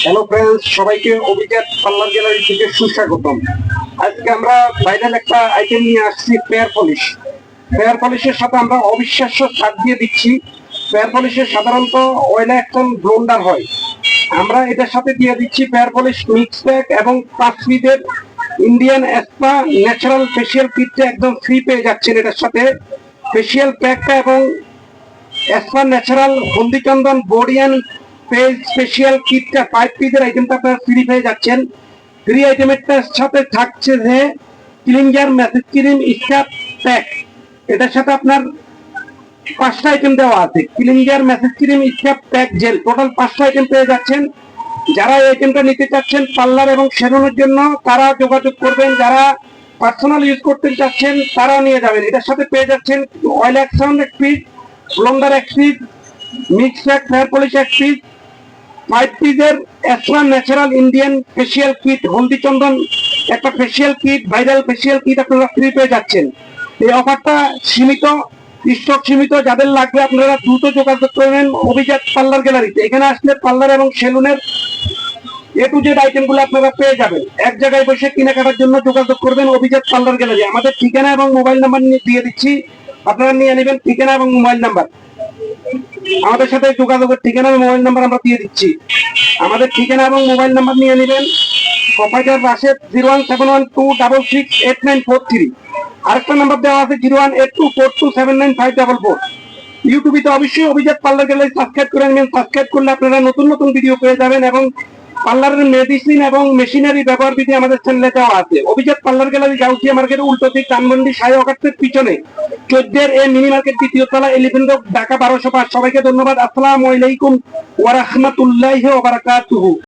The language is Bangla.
হ্যালো ফ্রেন্ডস, সবাইকে অভিজাত পার্লার গ্যালারি থেকে সুস্বাগতম। আজকে আমরা ভাইরাল একটা আইটেম নিয়ে আসছি, পেয়ার পলিশ। পেয়ার পলিশের সাথে আমরা অবিশ্বাস্য ছাড় দিয়ে দিচ্ছি। পেয়ার পলিশের সাধারণত অয়েলে একদম ব্লোন্ডার হয়, আমরা এটার সাথে দিয়ে দিচ্ছি পেয়ার পলিশ মিক্স প্যাক এবং 5 পিসের ইন্ডিয়ান স্পা ন্যাচারাল ফেসিয়াল কিটটা একদম ফ্রি পেয়ে যাচ্ছেন। এটার সাথে ফেসিয়াল প্যাকটা এবং স্পা ন্যাচারাল হলদিচন্দন বডি অ্যান্ড ফেস স্পেশাল কিটটা 5 পিসের আইটেমটা আপনারা ফ্রি পেয়ে যাচ্ছেন। ফ্রি আইটেমের সাথে থাকছে যে cleanser massage cream scrub pack, এটার সাথে আপনার 5টা আইটেম দেওয়া আছে। Cleanser massage cream scrub pack gel, total 5টা আইটেম পেয়ে যাচ্ছেন। যারা এই আইটেমটা নিতে চাচ্ছেন পার্লার এবং সেলুনের জন্য, তারা যোগাযোগ করবেন। যারা পার্সোনাল ইউজ করতে চাচ্ছেন তারাও নিয়ে যাবেন। এটার সাথে পেয়ে যাচ্ছেন অয়েল অ্যাকশন 1 পিস, ব্লোন্ডার 1 piece, mix pack hair polish 1 piece, 5 পিসের spa natural Indian facial kit, হলদিচন্দন একটা facial kit, viral facial kit আপনারা ফ্রি পেয়ে যাচ্ছেন। এই অফারটা সীমিত, স্টক সীমিত। যাদের লাগবে আপনারা দ্রুত যোগাযোগ করবেন অভিজাত পার্লার গ্যালারিতে। এখানে আসলে পার্লার এবং সেলুনের এ টু জেড আইটেমগুলো আপনারা পেয়ে যাবেন। এক জায়গায় বসে কেনাকাটার জন্য যোগাযোগ করবেন অভিজাত পার্লার গ্যালারি। আমাদের ঠিকানা এবং মোবাইল নাম্বার দিয়ে দিচ্ছি, আপনারা নিয়ে নেবেন ঠিকানা এবং মোবাইল নাম্বার। আমাদের সাথে যোগাযোগের ঠিকানা এবং মোবাইল নাম্বার আমরা দিয়ে দিচ্ছি। আমাদের ঠিকানা এবং মোবাইল নাম্বার নিয়ে নেবেন। প্রোপাইটার রাশেদ 01712668943। আরেকটা নাম্বার দেওয়া আছে 01824279544। ইউটিউবে তো অবশ্যই অভিজাত পার্লার গ্যালারি সাবস্ক্রাইব করে নেবেন। সাবস্ক্রাইব করলে আপনারা নতুন নতুন ভিডিও পেয়ে যাবেন এবং পার্লারের মেডিসিন এবং মেশিনারি ব্যবহার বিধি আমাদের চ্যানেলে দেওয়া আছে। অভিজাত পার্লার গ্যালারি গাউসিয়া মার্কেটের উল্টো দিক ধানমন্ডি সাই অগাস্টের পিছনে 14 এ মিনি মার্কেট, দ্বিতীয় তলা, এলিফ্যান্ট রোড, ঢাকা 1205। সবাইকে ধন্যবাদ। আসসালামু আলাইকুম ওয়া রাহমাতুল্লাহি ওয়া বারাকাতুহু।